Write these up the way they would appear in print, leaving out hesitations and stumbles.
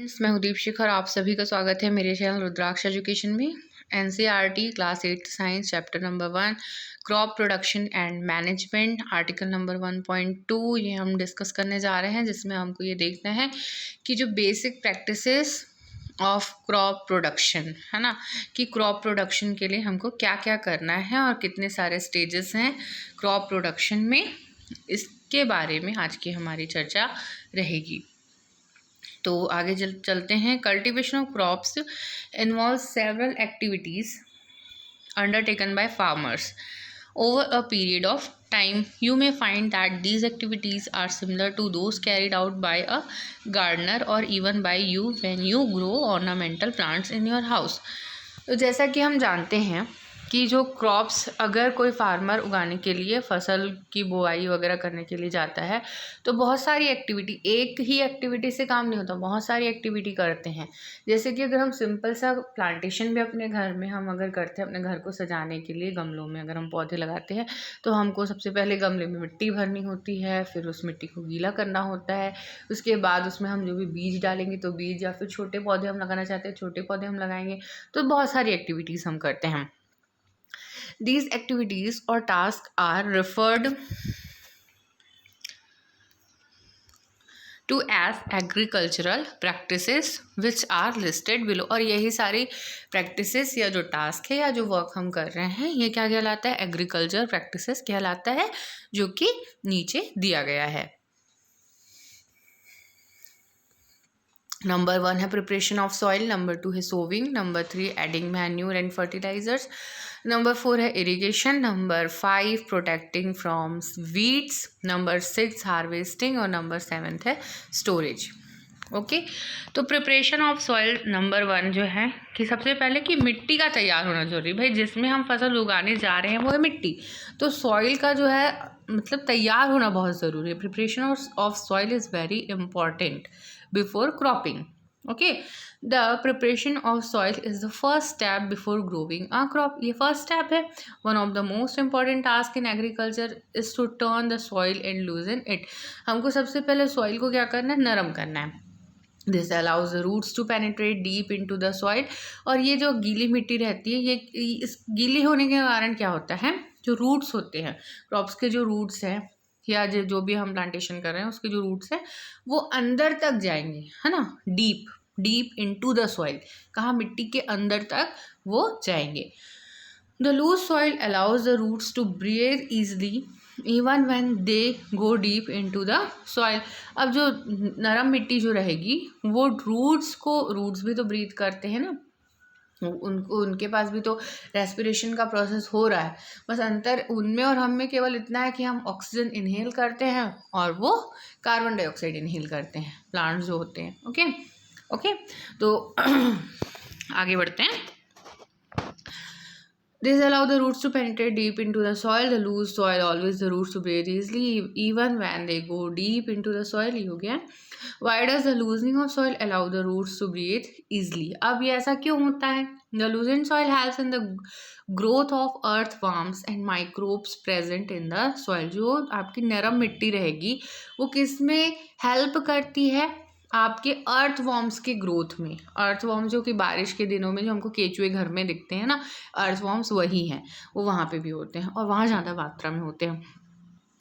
मैं हूँ दीपशिखा और आप सभी का स्वागत है मेरे चैनल रुद्राक्ष एजुकेशन में। NCERT class 8 science chapter number 1 crop production and management article number 1.2 ये हम डिस्कस करने जा रहे हैं, जिसमें हमको ये देखना है कि जो basic practices of crop production है ना, कि क्रॉप प्रोडक्शन के लिए हमको क्या क्या करना है और कितने सारे स्टेजेस हैं क्रॉप प्रोडक्शन में, इसके बारे में आज की हमारी चर्चा रहेगी। तो आगे चलते हैं। Cultivation of crops involve several activities undertaken by farmers over a period of time. You may find that these activities are similar to those carried out by a gardener or even by you when you grow ornamental plants in your house. तो जैसा कि हम जानते हैं कि जो crops अगर कोई फार्मर उगाने के लिए फसल की बुआई वगैरह करने के लिए जाता है तो बहुत सारी एक्टिविटी, एक ही एक्टिविटी से काम नहीं होता, बहुत सारी एक्टिविटी करते हैं। जैसे कि अगर हम सिंपल सा प्लांटेशन भी अपने घर में हम अगर करते हैं, अपने घर को सजाने के लिए गमलों में अगर हम पौधे लगाते हैं तो हमको सबसे पहले गमले में मिट्टी भरनी होती है, फिर उस मिट्टी को गीला करना होता है, उसके बाद उसमें हम जो भी बीज डालेंगे तो बीज, या फिर छोटे पौधे हम लगाना चाहते हैं छोटे पौधे हम लगाएंगे। तो बहुत सारी एक्टिविटीज़ हम करते हैं। These activities or tasks are referred to as agricultural practices which are listed below। और यही सारी practices या जो टास्क है या जो वर्क हम कर रहे हैं ये क्या कहलाता है? एग्रीकल्चर प्रैक्टिसेस कहलाता है, जो कि नीचे दिया गया है। नंबर 1 है प्रिपरेशन ऑफ सॉइल, नंबर 2 है sowing, number 3 adding manure and fertilizers, number 4 है irrigation, number 5 protecting from weeds, number 6 harvesting और नंबर 7 है स्टोरेज। ओके, तो प्रिपरेशन ऑफ सॉइल नंबर 1 जो है कि सबसे पहले कि मिट्टी का तैयार होना जरूरी। भाई जिसमें हम फसल उगाने जा रहे हैं वो है मिट्टी, तो सॉइल का जो है मतलब तैयार होना बहुत ज़रूरी है। Preparation of soil is very important before cropping. Okay, the preparation of soil is the first step before growing a crop. ये first step है। One of the most important task in agriculture is to turn the soil and loosen it. हमको सबसे पहले soil को क्या करना है? नरम करना है। This allows the roots to penetrate deep into the soil। और ये जो गीली मिट्टी रहती है, ये इस गीली होने के कारण क्या होता है? जो रूट्स होते हैं, क्रॉप्स के जो रूट्स हैं या जो भी हम प्लांटेशन कर रहे हैं उसके जो रूट्स हैं वो अंदर तक जाएंगे, है ना, डीप इनटू द सॉइल। कहाँ? मिट्टी के अंदर तक वो जाएंगे। The loose soil allows the roots to breathe easily even when they go deep into the soil. अब जो नरम मिट्टी जो रहेगी वो रूट्स भी तो ब्रीथ करते हैं ना, उनके पास भी तो रेस्पिरेशन का प्रोसेस हो रहा है। बस अंतर उनमें और हम में केवल इतना है कि हम ऑक्सीजन इनहेल करते हैं और वो कार्बन डाइऑक्साइड इनहेल करते हैं, प्लांट्स जो होते हैं। ओके, तो आगे बढ़ते हैं। This allow the roots to penetrate deep into the soil. The loose soil always the roots to breathe easily even when they go deep into the soil। ये हो गया। Why does the loosening of soil allow the roots to breathe easily? अब ये ऐसा क्यों होता है? The loosened soil helps in the growth of earthworms and microbes present in the soil। जो आपकी नरम मिट्टी रहेगी वो किस में हेल्प करती है? आपके अर्थवॉर्म्स के ग्रोथ में। अर्थवॉर्म्स जो कि बारिश के दिनों में जो हमको केचुए घर में दिखते हैं ना, अर्थवॉर्म्स वही हैं, वो वहाँ पे भी होते हैं और वहाँ ज़्यादा मात्रा में होते हैं।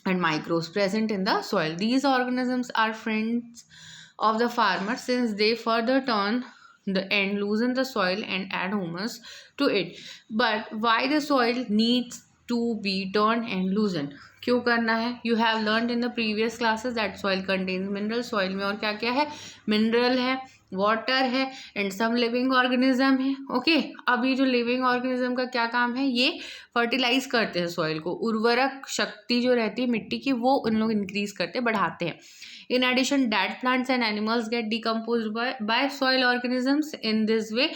And microbes present in the soil, these organisms are friends of the farmer since they further turn and loosen the soil and add humus to it। But why the soil needs to be turned and loosened? क्यों करना है? You have learned in the previous classes that soil contains minerals। soil में और क्या क्या है? Mineral है, water है एंड सम लिविंग ऑर्गेनिज्म है। ओके, अब ये जो लिविंग ऑर्गेनिज्म का क्या काम है? ये फर्टिलाइज करते हैं सॉइल को, उर्वरक शक्ति जो रहती है मिट्टी की वो उन लोग इंक्रीज करते बढ़ाते हैं। In addition, dead plants and animals get decomposed by soil organisms। In this way,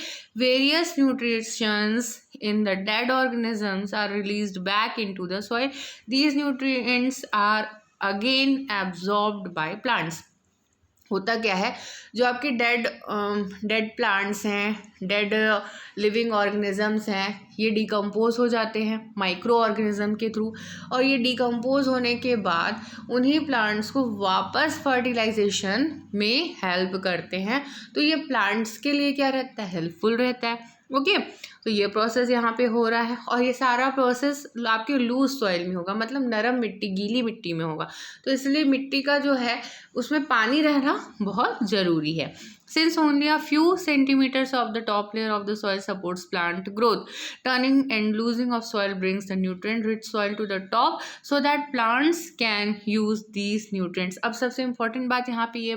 various nutrients in the dead organisms are released back into the soil। These nutrients are again absorbed by plants। होता क्या है, जो आपके dead plants हैं, dead living organisms हैं, ये decompose हो जाते हैं माइक्रो ऑर्गेनिज्म के थ्रू, और ये डिकम्पोज होने के बाद उन्हीं प्लांट्स को वापस फर्टिलाइजेशन में हेल्प करते हैं। तो ये प्लांट्स के लिए क्या रहता है, हेल्पफुल रहता है। ओके, तो ये प्रोसेस यहाँ पे हो रहा है, और ये सारा प्रोसेस आपके लूज सॉइल में होगा, मतलब नरम मिट्टी, गीली मिट्टी में होगा। तो इसलिए मिट्टी का जो है उसमें पानी रहना बहुत ज़रूरी है। Since only a few centimeters of the top layer of the soil supports plant growth, turning and losing of soil brings the nutrient-rich soil to the top so that plants can use these nutrients. अब सबसे important बात यहाँ पे ये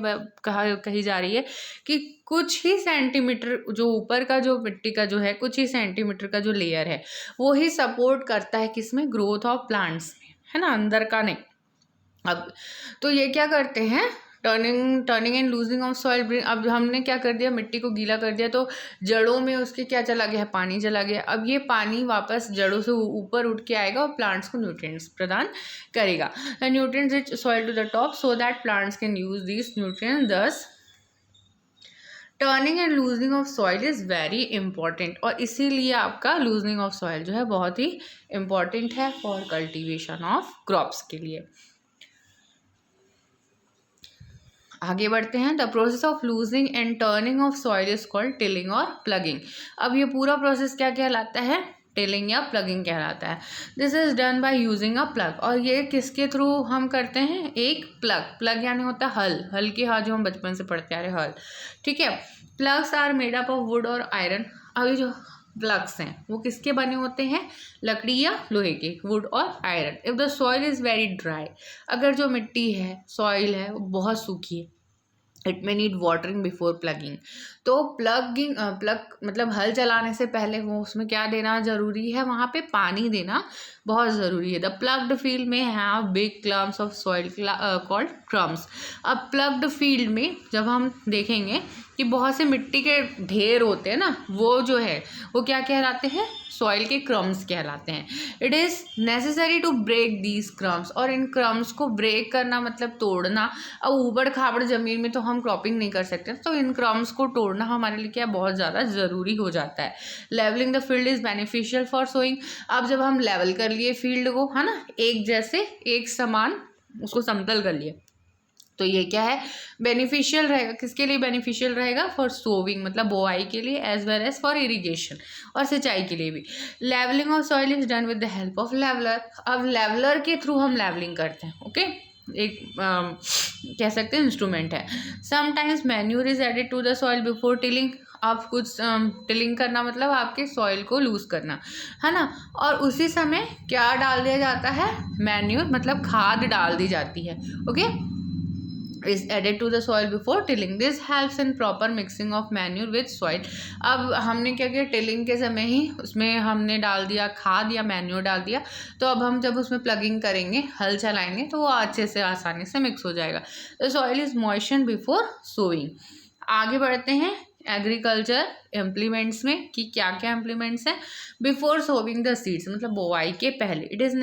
कही जा रही है कि कुछ ही सेंटीमीटर जो ऊपर का जो मिट्टी का जो है, कुछ ही सेंटीमीटर का जो लेयर है, वो ही सपोर्ट करता है किसमें, ग्रोथ ऑफ प्लांट्स में, है ना, अंदर का नहीं। अब तो ये क्या करते हैं, turning and losing of soil. अब हमने क्या कर दिया, मिट्टी को गीला कर दिया, तो जड़ों में उसके क्या चला गया है, पानी चला गया। अब ये पानी वापस जड़ों से ऊपर उठ के आएगा और प्लांट्स को न्यूट्रिएंट्स प्रदान करेगा। Nutrients rich soil to the top so that plants can use this nutrients. Thus turning and loosening of soil is very important, और इसीलिए आपका लूजनिंग ऑफ सॉइल जो है बहुत ही इंपॉर्टेंट है फॉर कल्टीवेशन ऑफ क्रॉप्स के लिए। आगे बढ़ते हैं। The process of loosening and turning of soil is called tilling और प्लगिंग। अब ये पूरा प्रोसेस क्या कहलाता है, टिलिंग या प्लगिंग कहलाता है। This is done by using a plug, और ये किसके थ्रू हम करते हैं, एक प्लग यानी होता है हल के हाथ, जो हम बचपन से पढ़ते आ रहे हल, ठीक है। Ploughs are made up of wood और आयरन। अब ये जो प्लग्स हैं वो किसके बने होते हैं, लकड़ी या लोहे के, वुड और iron. If the soil is very dry, अगर जो मिट्टी है, सॉइल है, वो बहुत सूखी है, it may need watering before plugging. तो प्लग मतलब हल चलाने से पहले वो उसमें क्या देना ज़रूरी है, वहाँ पे पानी देना बहुत ज़रूरी है। द प्लग्ड फील्ड में have big clumps of soil called crumbs. अब प्लग्ड फील्ड में जब हम देखेंगे कि बहुत से मिट्टी के ढेर होते हैं ना, वो जो है वो क्या कहलाते हैं, सॉइल के क्रम्स कहलाते हैं। It is necessary to break these crumbs, और इन क्रम्स को ब्रेक करना मतलब तोड़ना। अब ऊबड़ खाबड़ ज़मीन में तो हम क्रॉपिंग नहीं कर सकते, तो इन क्रम्स को तोड़ना हमारे लिए क्या बहुत ज़्यादा ज़रूरी हो जाता है। Levelling the field is beneficial for sowing. अब जब हम लेवल कर लिए फील्ड को, है ना, एक जैसे एक समान उसको समतल कर लिए, तो ये क्या है, बेनिफिशियल रहेगा। किसके लिए बेनिफिशियल रहेगा, फॉर सोविंग मतलब बोआई के लिए, as well as for irrigation और सिंचाई के लिए भी। Levelling of soil is done with the help of leveller. अब लेवलर के थ्रू हम लेवलिंग करते हैं, ओके, एक कह सकते हैं इंस्ट्रूमेंट है। Sometimes manure is added to the soil before tilling. आप कुछ टिलिंग करना मतलब आपके सॉइल को लूज करना, है ना, और उसी समय क्या डाल दिया जाता है, मैन्यूर मतलब खाद डाल दी जाती है, okay, is added to the soil before tilling. This helps in proper mixing of manure with soil. अब हमने क्या किया, टिलिंग के समय ही उसमें हमने डाल दिया खाद या मैन्योर डाल दिया, तो अब हम जब उसमें प्लगिंग करेंगे, हल चलाएंगे, तो वो अच्छे से आसानी से मिक्स हो जाएगा। The soil is moistened before sowing. आगे बढ़ते हैं एग्रीकल्चर इम्प्लीमेंट्स में कि क्या क्या इम्प्लीमेंट्स हैं। बिफोर सोविंग द सीड्स मतलब बोआई के पहले, it is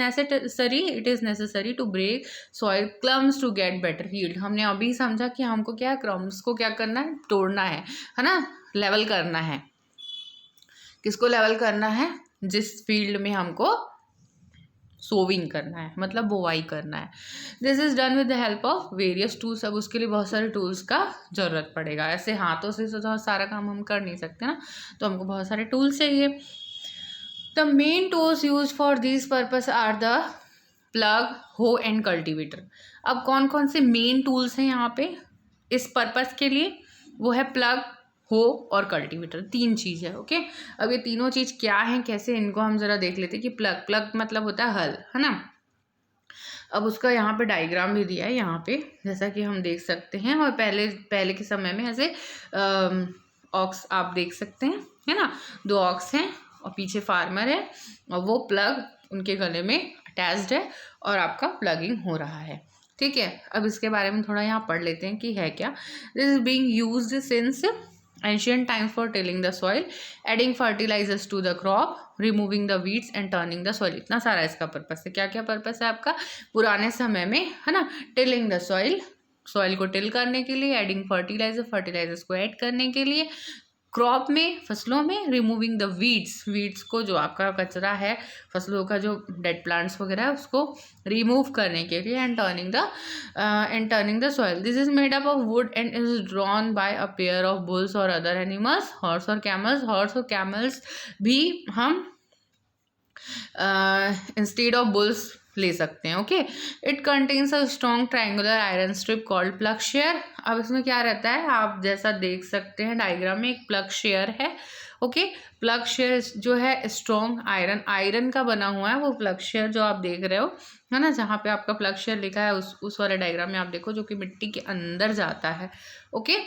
necessary to break soil clumps to get better yield. हमने अभी समझा कि हमको क्या है, क्रम्स को क्या करना है, तोड़ना है ना, लेवल करना है। किसको लेवल करना है, जिस फील्ड में हमको सोविंग करना है मतलब बोवाई करना है। This is done with the help of various tools. अब उसके लिए बहुत सारे टूल्स का ज़रूरत पड़ेगा, ऐसे हाथों से तो सारा काम हम कर नहीं सकते ना, तो हमको बहुत सारे टूल्स चाहिए। The main tools use for this purpose are the plough, hoe and cultivator. अब कौन कौन से मेन टूल्स हैं यहाँ पे इस पर्पस के लिए, वो है प्लग, हो और कल्टीवेटर, तीन चीज़ है, ओके। अब ये तीनों चीज़ क्या हैं, कैसे, इनको हम ज़रा देख लेते हैं कि प्लग मतलब होता है हल, है ना। अब उसका यहाँ पे डायग्राम भी दिया है यहाँ पे, जैसा कि हम देख सकते हैं, और पहले के समय में ऐसे ऑक्स आप देख सकते हैं, है ना, 2 ऑक्स हैं और पीछे फार्मर है, और वो प्लग उनके गले में अटैच्ड है और आपका प्लगिंग हो रहा है, ठीक है। अब इसके बारे में थोड़ा यहाँ पढ़ लेते हैं कि है क्या। This is being used since ancient times for tilling the soil, adding fertilizers to the crop, removing the weeds and turning the soil। इतना सारा इसका पर्पस है। क्या क्या पर्पस है आपका पुराने समय में, है ना, टिलिंग द सॉइल, सॉइल को टिल करने के लिए, एडिंग फर्टिलाइजर्स को ऐड करने के लिए, क्रॉप में फसलों में रिमूविंग द वीड्स को जो आपका कचरा है फसलों का जो डेड प्लांट्स वगैरह है उसको रिमूव करने के लिए, and turning the soil. This is made up of would and is drawn by a pair of bulls और अदर एनिमल्स, हॉर्स और कैमल्स भी हम इंस्टेड ऑफ बुल्स ले सकते हैं। Okay, it contains a strong triangular iron strip called plug share. अब इसमें क्या रहता है, आप जैसा देख सकते हैं डायग्राम में, एक प्लग शेयर है। ओके, प्लग शेयर जो है स्ट्रॉन्ग आयरन का बना हुआ है, वो प्लग शेयर जो आप देख रहे हो है ना, जहाँ पे आपका प्लग शेयर लिखा है उस वाले डायग्राम में आप देखो, जो कि मिट्टी के अंदर जाता है। ओके,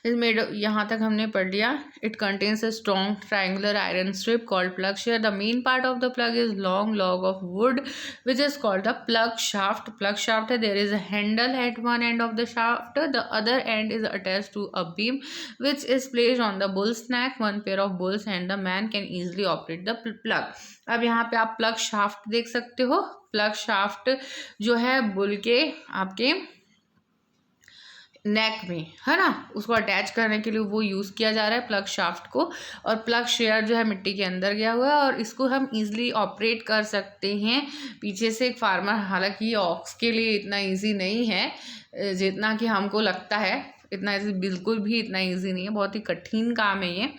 मेड, यहाँ तक हमने पढ़ लिया। It contains a strong triangular iron strip called ploughshare. The main part of the plough is long log of wood which is called the plough shaft है। There is a handle at one end of the shaft, the other end is attached to a beam which is placed on the bull's neck. One pair of bulls and the man can easily operate the plough. अब यहाँ पे आप plug shaft देख सकते हो। Plug shaft जो है bull के आपके नेक में है ना, उसको अटैच करने के लिए वो यूज़ किया जा रहा है प्लग शाफ्ट को। और प्लग शेयर जो है मिट्टी के अंदर गया हुआ है और इसको हम इजीली ऑपरेट कर सकते हैं पीछे से एक फार्मर। हालांकि ये ऑक्स के लिए इतना इजी नहीं है जितना कि हमको लगता है, इतना बिल्कुल भी इतना इजी नहीं है, बहुत ही कठिन काम है ये।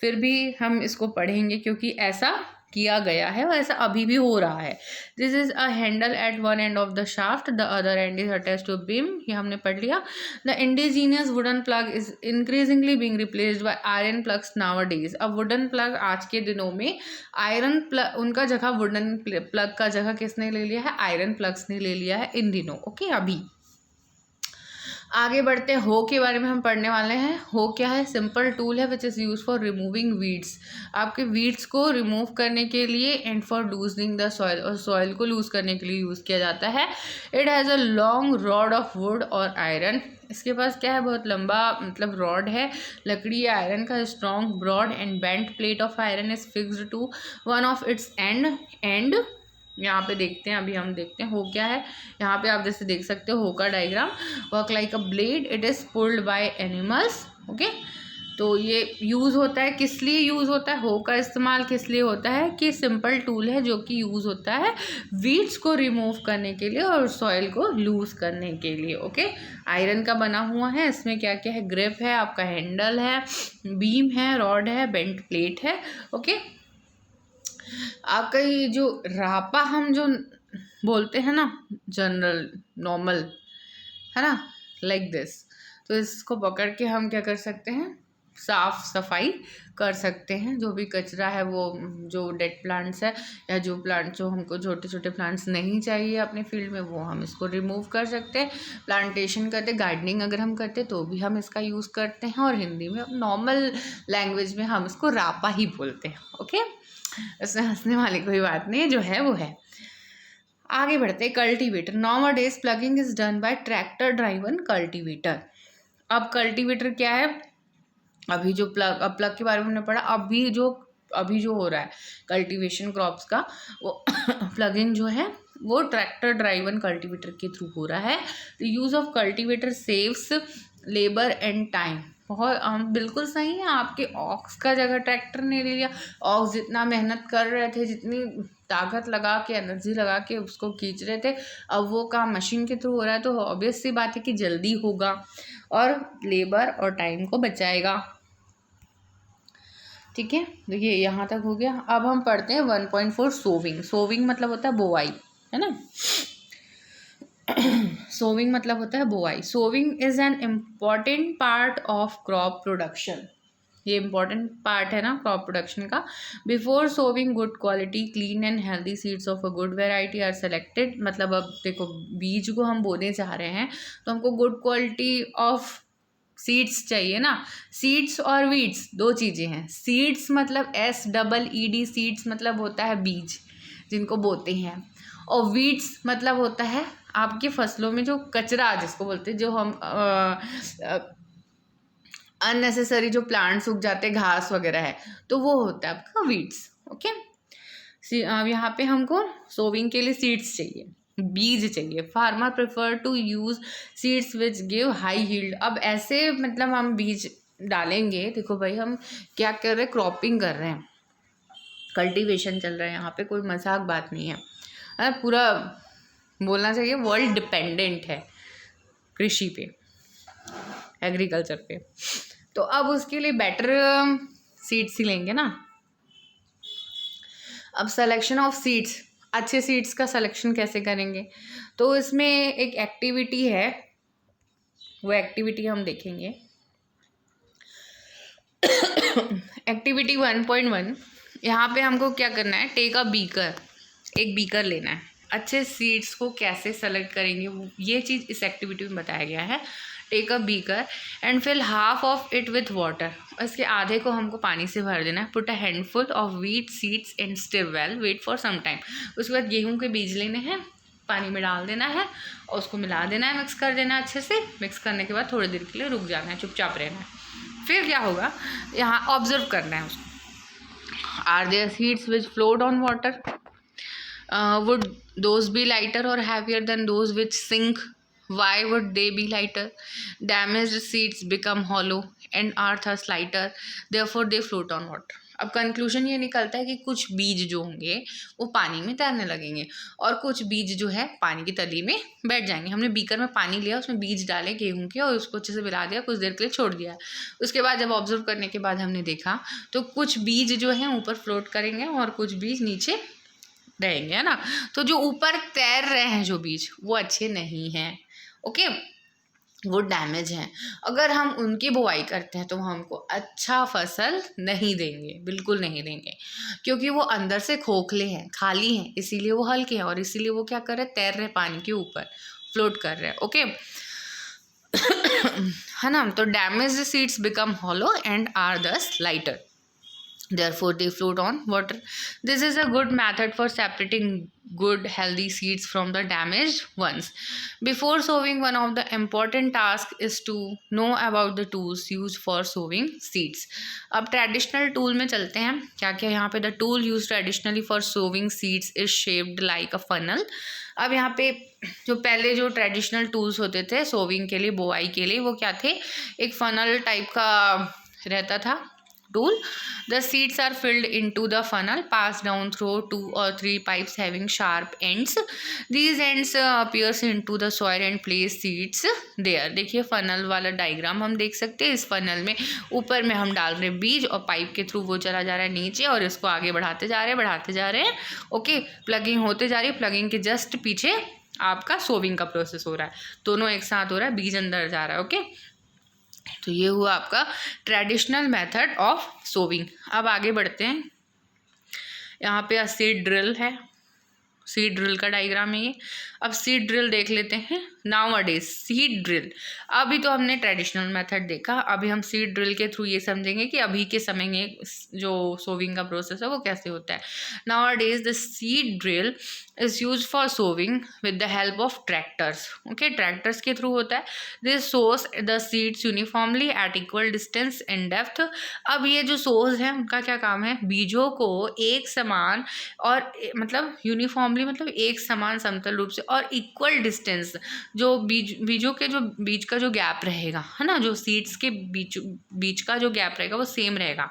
फिर भी हम इसको पढ़ेंगे क्योंकि ऐसा किया गया है और ऐसा अभी भी हो रहा है। This is a handle at one end of the shaft, the other end is attached to beam. ये हमने पढ़ लिया। The indigenous wooden plough is increasingly being replaced by iron ploughs nowadays. अब वुडन प्लग आज के दिनों में iron plug, उनका जगह वुडन प्लग का जगह किसने ले लिया है, आयरन प्लग्स ने ले लिया है इन दिनों। ओके, अभी आगे बढ़ते हैं। हो के बारे में हम पढ़ने वाले हैं। हो क्या है, सिंपल टूल है which is use for removing weeds, आपके वीड्स को रिमूव करने के लिए, and for loosening the soil, और सॉइल को लूज करने के लिए यूज़ किया जाता है। It has a long rod of wood और आयरन। इसके पास क्या है, बहुत लंबा मतलब रॉड है, लकड़ी या आयरन का। Strong broad and bent plate of iron is fixed to one of its end यहाँ पे देखते हैं, अभी हम देखते हैं हो क्या है। यहाँ पे आप जैसे देख सकते हो हो का diagram, work like a blade, it is pulled by animals. Okay, तो ये यूज़ होता है, किस लिए यूज़ होता है, हो का इस्तेमाल किस लिए होता है कि सिंपल टूल है जो कि यूज़ होता है वीड्स को रिमूव करने के लिए और सॉइल को लूज करने के लिए। ओके, आयरन का बना हुआ है, इसमें क्या क्या है, ग्रिप है, आपका हैंडल है, बीम है, रॉड है, बेंट प्लेट है। ओके, आपका ये जो रापा हम जो बोलते हैं ना, जनरल नॉर्मल है ना, लाइक दिस, तो इसको पकड़ के हम क्या कर सकते हैं, साफ सफाई कर सकते हैं। जो भी कचरा है वो जो डेड प्लांट्स है या जो प्लांट जो हमको छोटे छोटे प्लांट्स नहीं चाहिए अपने फील्ड में, वो हम इसको रिमूव कर सकते हैं। प्लांटेशन करते, गार्डनिंग अगर हम करते तो भी हम इसका यूज़ करते हैं, और हिंदी में नॉर्मल लैंग्वेज में हम इसको रापा ही बोलते हैं। ओके, इसमें हंसने वाली कोई बात नहीं है, जो है वो है। आगे बढ़ते हैं, cultivator. Normal days plugging is done by tractor driven cultivator. अब कल्टीवेटर क्या है, अभी जो प्लग के बारे में हमने पढ़ा, अभी जो हो रहा है कल्टीवेशन क्रॉप्स का, वो प्लगिंग जो है वो ट्रैक्टर ड्राइवन कल्टीवेटर के थ्रू हो रहा है। The use of cultivator saves labour and time. बहुत बिल्कुल सही है, आपके ऑक्स का जगह ट्रैक्टर ने ले लिया। ऑक्स जितना मेहनत कर रहे थे, जितनी ताकत लगा के, एनर्जी लगा के उसको खींच रहे थे, अब वो काम मशीन के थ्रू हो रहा है, तो ऑब्वियस सी बात है कि जल्दी होगा और लेबर और टाइम को बचाएगा। ठीक है, देखिए यहाँ तक हो गया। अब हम पढ़ते हैं 1.4 सोविंग। सोविंग मतलब होता है बोआई, है ना। सोविंग मतलब होता है बोआई। Sowing is an important part of crop production. ये इम्पॉर्टेंट पार्ट है ना क्रॉप प्रोडक्शन का। Before sowing good quality clean and healthy seeds of a good variety are selected. मतलब अब देखो, बीज को हम बोने जा रहे हैं तो हमको गुड क्वालिटी ऑफ सीड्स चाहिए ना। सीड्स और वीड्स दो चीज़ें हैं। सीड्स मतलब SEED, सीड्स मतलब होता है बीज जिनको बोते हैं, और वीड्स मतलब होता है आपकी फसलों में जो कचरा जिसको बोलते हैं, जो हम अननेसेसरी जो प्लांट्स उग जाते हैं, घास वगैरह है, तो वो होता है आपका वीड्स। ओके, अब यहाँ पे हमको सोविंग के लिए सीड्स चाहिए। बीज चाहिए। Farmer prefer to use seeds which give high yield. अब ऐसे मतलब हम बीज डालेंगे, देखो भाई हम क्या कर रहे हैं, क्रॉपिंग कर रहे हैं, कल्टीवेशन चल रहा है यहाँ पे, कोई मजाक बात नहीं है, पूरा बोलना चाहिए वर्ल्ड डिपेंडेंट है कृषि पे, एग्रीकल्चर पे। तो अब उसके लिए बेटर सीड्स ही लेंगे ना। अब सिलेक्शन ऑफ सीड्स, अच्छे सीड्स का सिलेक्शन कैसे करेंगे, तो इसमें एक एक्टिविटी है, वो एक्टिविटी हम देखेंगे। एक्टिविटी 1.1, यहाँ पे हमको क्या करना है, टेक अ बीकर, एक बीकर लेना है। अच्छे सीड्स को कैसे सेलेक्ट करेंगे ये चीज़ इस एक्टिविटी में बताया गया है। Take a beaker and fill half of it with water, इसके आधे को हमको पानी से भर देना है। Put a handful of wheat seeds and stir well, wait for some time. उसके बाद गेहूं के बीज लेने हैं, पानी में डाल देना है और उसको मिला देना है, मिक्स कर देना है अच्छे से। मिक्स करने के बाद थोड़ी देर के लिए रुक जाना है, चुपचाप रहना है। फिर क्या होगा, यहाँ ऑब्जर्व करना है उसको। Are there seeds which float on water, would those be lighter or heavier than those which sink? Why would they be lighter? Damaged seeds become hollow and are thus lighter, therefore they float on water. अब conclusion ये निकलता है कि कुछ बीज जो होंगे वो पानी में तैरने लगेंगे और कुछ बीज जो है पानी की तली में बैठ जाएंगे। हमने बीकर में पानी लिया, उसमें बीज डाले गेहूं के और उसको अच्छे से मिला दिया, कुछ देर के लिए छोड़ दिया। उसके बाद जब ऑब्जर्व करने के बाद हमने देखा तो कुछ बीज जो है ऊपर फ्लोट करेंगे और कुछ बीज नीचे रहेंगे, है ना। तो जो ऊपर तैर रहे हैं जो बीज वो अच्छे नहीं हैं, ओके, वो डैमेज हैं। अगर हम उनकी बुआई करते हैं तो हमको अच्छा फसल नहीं देंगे, बिल्कुल नहीं देंगे, क्योंकि वो अंदर से खोखले हैं, खाली हैं, इसीलिए वो हल्के हैं और इसीलिए वो क्या कर रहे हैं, तैर रहे पानी के ऊपर, फ्लोट कर रहे हैं, ओके। है ना। तो damaged seeds become hollow and are thus lighter, therefore they float on water. This is a good method for separating good healthy seeds from the damaged ones. Before sowing, one of the important tasks is to know about the tools used for sowing seeds. अब traditional tool में चलते हैं, क्या क्या यहाँ पे। The tool use traditionally for sowing seeds is shaped like a funnel. अब यहाँ पे जो पहले जो ट्रेडिशनल टूल्स होते थे सोविंग के लिए, बुआई के लिए, वो क्या थे, एक फनल टाइप का रहता था tool. The seeds are filled into the funnel, passed down through 2 or 3 pipes having sharp ends. These ends pierce into the soil and place seeds there. देखिए फनल वाला डायग्राम हम देख सकते हैं। इस फनल में ऊपर में हम डाल रहे हैं बीज और पाइप के थ्रू वो चला जा रहा है नीचे और इसको आगे बढ़ाते जा रहे हैं, ओके। प्लगिंग होते जा रही है, प्लगिंग के जस्ट पीछे आपका सोविंग का प्रोसेस हो रहा है, दोनों एक साथ हो रहा है, बीज अंदर जा रहा है, ओके। तो ये हुआ आपका ट्रेडिशनल मेथड ऑफ सोविंग। अब आगे बढ़ते हैं, यहाँ पे सीड ड्रिल है, सीड ड्रिल का डायग्राम है ये। अब सीड ड्रिल देख लेते हैं। नाउ अ डेज सीड ड्रिल, अभी तो हमने ट्रेडिशनल मेथड देखा, अभी हम सीड ड्रिल के थ्रू ये समझेंगे कि अभी के समय में जो सोविंग का प्रोसेस है वो कैसे होता है। Nowadays the seed drill is use for sowing with the help of tractors, okay, tractors के थ्रू होता है। This sows the seeds uniformly at equal distance in depth. अब ये जो सोस हैं उनका क्या काम है, बीजों को एक समान और मतलब यूनिफॉर्मली मतलब एक समान समतल रूप से और इक्वल डिस्टेंस, जो बीजों के जो बीच का जो गैप रहेगा, है ना, जो सीड्स के बीच का जो गैप रहेगा वो सेम रहेगा,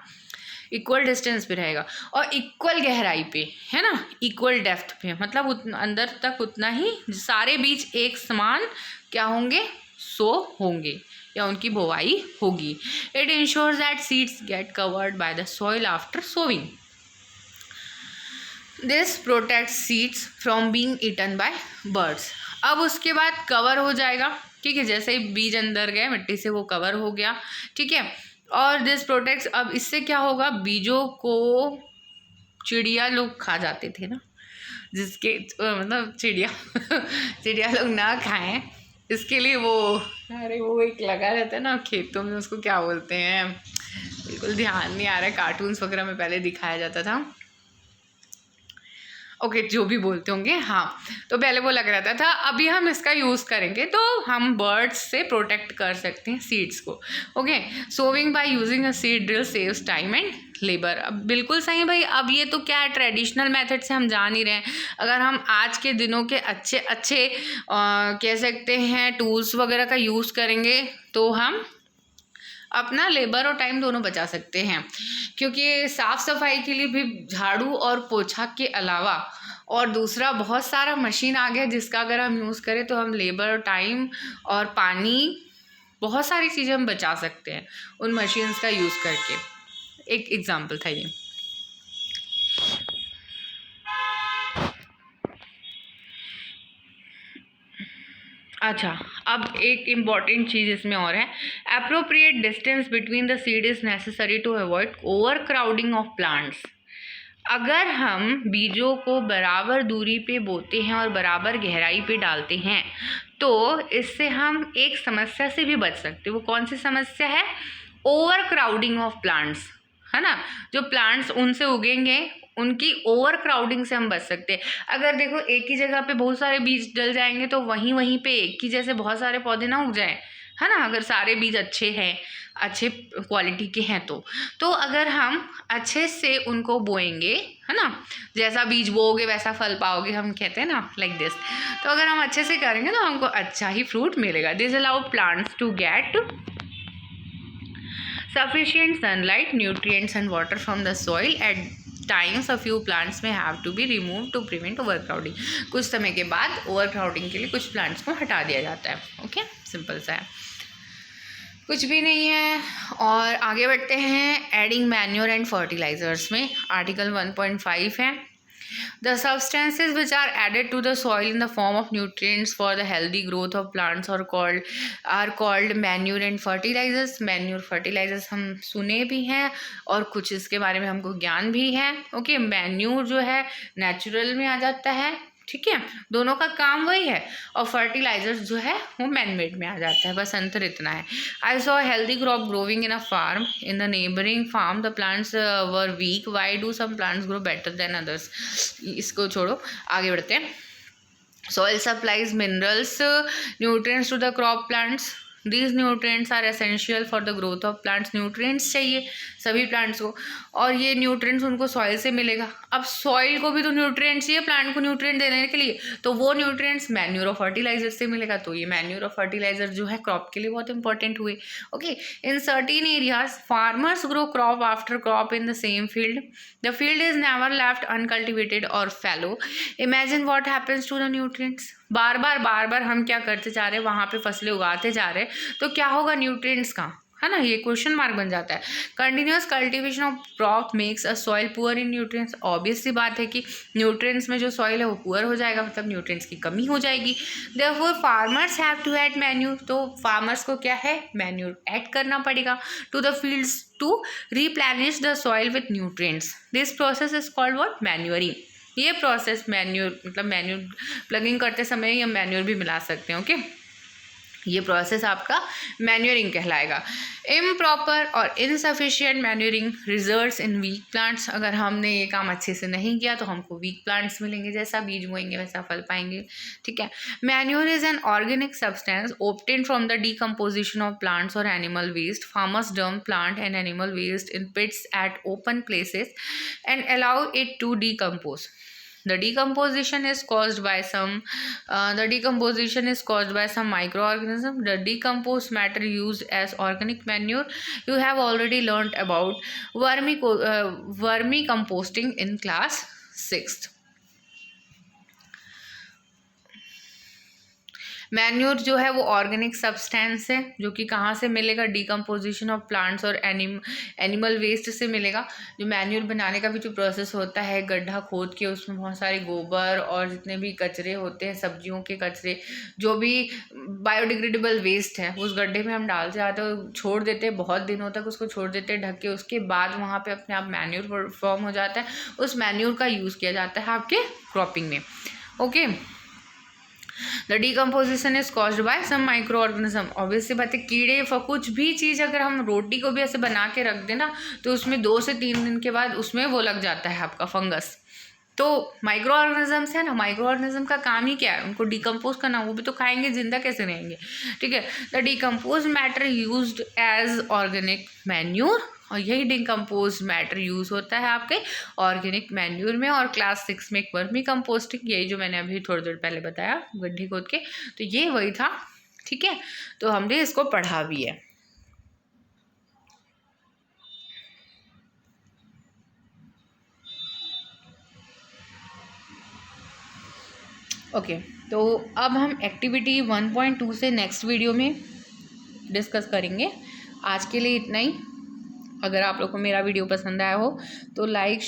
इक्वल डिस्टेंस पे रहेगा और इक्वल गहराई पे, है ना, इक्वल डेप्थ पे, मतलब अंदर तक उतना ही सारे बीज एक समान क्या होंगे, सो होंगे या उनकी बुवाई होगी। It ensures that seeds get covered by the soil after sowing. This protect seeds from being eaten by birds. अब उसके बाद कवर हो जाएगा, ठीक है, जैसे ही बीज अंदर गए मिट्टी से वो कवर हो गया, ठीक है। और दिस प्रोटेक्ट्स, अब इससे क्या होगा, बीजों को चिड़िया लोग खा जाते थे ना, जिसके मतलब चिड़िया लोग ना खाएं इसके लिए वो, अरे वो एक लगा रहता है ना खेतों में, उसको क्या बोलते हैं, बिल्कुल ध्यान नहीं आ रहा है, कार्टून्स वगैरह में पहले दिखाया जाता था। ओके, जो भी बोलते होंगे, हाँ। तो पहले वो लग रहा था, अभी हम इसका यूज़ करेंगे तो हम बर्ड्स से प्रोटेक्ट कर सकते हैं सीड्स को। Okay, sowing by using a seed drill saves time and labour. अब बिल्कुल सही भाई, अब ये तो क्या है, ट्रेडिशनल मेथड से हम जान ही रहे हैं। अगर हम आज के दिनों के अच्छे अच्छे कह सकते हैं टूल्स वगैरह का यूज़ करेंगे तो हम अपना लेबर और टाइम दोनों बचा सकते हैं, क्योंकि साफ़ सफाई के लिए भी झाड़ू और पोछा के अलावा और दूसरा बहुत सारा मशीन आ गया जिसका अगर हम यूज़ करें तो हम लेबर, टाइम और पानी, बहुत सारी चीज़ें हम बचा सकते हैं उन मशीन्स का यूज़ करके। एक एग्जांपल था ये। अच्छा, अब एक इम्पॉर्टेंट चीज़ इसमें और है, appropriate distance between the seed is necessary to avoid over crowding of plants. अगर हम बीजों को बराबर दूरी पे बोते हैं और बराबर गहराई पे डालते हैं तो इससे हम एक समस्या से भी बच सकते हैं। वो कौन सी समस्या है? ओवर क्राउडिंग ऑफ प्लांट्स, है ना। जो प्लांट्स उनसे उगेंगे उनकी ओवर क्राउडिंग से हम बच सकते हैं। अगर देखो एक ही जगह पे बहुत सारे बीज डल जाएंगे तो वहीं वहीं पे एक ही जैसे बहुत सारे पौधे ना उग जाएं, है ना। अगर सारे बीज अच्छे हैं, अच्छे क्वालिटी के हैं तो अगर हम अच्छे से उनको बोएंगे, है ना, जैसा बीज बोओगे वैसा फल पाओगे, हम कहते हैं ना, लाइक दिस। तो अगर हम अच्छे से करेंगे तो हमको अच्छा ही फ्रूट मिलेगा। This allow plants to get sufficient sunlight, nutrients and water from the soil. At times a few plants may have to be removed to prevent overcrowding. कुछ समय के बाद overcrowding के लिए कुछ plants को हटा दिया जाता है। ओके, सिंपल सा है, कुछ भी नहीं है। और आगे बढ़ते हैं एडिंग मैन्योर एंड फर्टिलाइजर्स में। आर्टिकल 1.5 है, the substances which are added to the soil in the form of nutrients for the healthy growth of plants are called manure and fertilizers. Manure fertilizers हम सुने भी हैं और कुछ इसके बारे में हमको ज्ञान भी है। ओके, मैन्यूर जो है नेचुरल में आ जाता है, ठीक है, दोनों का काम वही है। और फर्टिलाइजर्स जो है वो मैनमेड में आ जाता है, बस अंतर इतना है। I saw healthy crop growing in a farm, in the neighbouring farm the plants were weak, why do some plants grow better than others. इसको छोड़ो, आगे बढ़ते हैं। Soil supplies minerals nutrients to the crop plants. These nutrients are essential for the growth of plants. Nutrients चाहिए सभी plants को और ये न्यूट्रिएंट्स उनको सॉइल से मिलेगा। अब सॉइल को भी तो न्यूट्रिएंट्स चाहिए प्लांट को न्यूट्रिएंट देने के लिए, तो वो न्यूट्रिएंट्स मैन्यूर और फर्टिलाइजर से मिलेगा। तो ये मैन्यूर और फर्टिलाइजर जो है क्रॉप के लिए बहुत इंपॉर्टेंट हुए। Okay, in certain areas farmers grow crop after crop in the same field. The field is never left uncultivated और fallow. Imagine what happens to the nutrients. बार बार हम क्या करते जा रहे हैं, वहाँ पे फसलें उगाते जा रहे हैं, तो क्या होगा न्यूट्रिएंट्स का, है ना, ये क्वेश्चन मार्क बन जाता है। Continuous cultivation of crop makes a soil poor in nutrients. Obvious सी बात है कि न्यूट्रिएंट्स में जो सॉइल है वो पुअर हो जाएगा, मतलब न्यूट्रिएंट्स की कमी हो जाएगी। Therefore farmers have to add manure. तो फार्मर्स को क्या है, मैन्यूर ऐड करना पड़ेगा to the fields to replenish the soil with nutrients. This process is called what, manuring. ये प्रोसेस मैन्यूर, मतलब मैन्यूर प्लगिंग करते समय या मैन्यूर भी मिला सकते हैं। ओके, ये प्रोसेस आपका मैन्यूरिंग कहलाएगा। इम्प्रॉपर और insufficient manuring results in weak plants. अगर हमने ये काम अच्छे से नहीं किया तो हमको वीक प्लांट्स मिलेंगे, जैसा बीज बोएंगे वैसा फल पाएंगे, ठीक है। Manure is an organic substance obtained from the decomposition of plants or animal waste. Farmers dump plant and animal waste in pits at open places and allow it to decompose. The decomposition is caused by some microorganism. The decomposed matter used as organic manure. You have already learnt about vermicomposting in class 6th. Manure जो है वो organic substance है जो कि कहाँ से मिलेगा, decomposition of plants और एनिमल वेस्ट से मिलेगा। जो मैन्यूर बनाने का भी जो प्रोसेस होता है, गड्ढा खोद के उसमें बहुत सारे गोबर और जितने भी कचरे होते हैं, सब्जियों के कचरे, जो भी बायोडिग्रेडेबल वेस्ट है, उस गड्ढे में हम डाल जाते हैं, छोड़ देते हैं, बहुत दिनों तक उसको छोड़ देते हैं ढक के। उसके बाद वहाँ पे अपने आप मैन्यूर फॉर्म हो जाता है। उस मैन्यूर का यूज़ किया जाता है आपके क्रॉपिंग में। Okay, the decomposition is caused by some micro organism. Obviously बात है, कीड़े कुछ भी चीज़, अगर हम रोटी को भी ऐसे बना के रख दें ना तो उसमें 2 से 3 दिन के बाद उसमें वो लग जाता है आपका फंगस, तो माइक्रो ऑर्गेनिजम्स है ना, माइक्रो ऑर्गेनिज्म का काम ही क्या है, उनको डिकम्पोज करना, वो भी तो खाएंगे, जिंदा कैसे रहेंगे, ठीक है। The decompose matter used as organic manure, और यही डिकम्पोज मैटर यूज़ होता है आपके ऑर्गेनिक मैन्यूर में। और क्लास 6 में एक वर्मी कंपोस्टिंग, यही जो मैंने अभी थोड़ी देर पहले बताया गड्ढे खोद के, तो ये वही था, ठीक है। तो हमने इसको पढ़ा भी है। ओके तो अब हम एक्टिविटी 1.2 से नेक्स्ट वीडियो में डिस्कस करेंगे। आज के लिए इतना ही। अगर आप लोग को मेरा वीडियो पसंद आया हो तो लाइक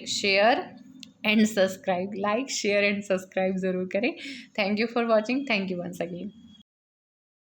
शेयर एंड सब्सक्राइब ज़रूर करें। Thank you for watching. Thank you once again.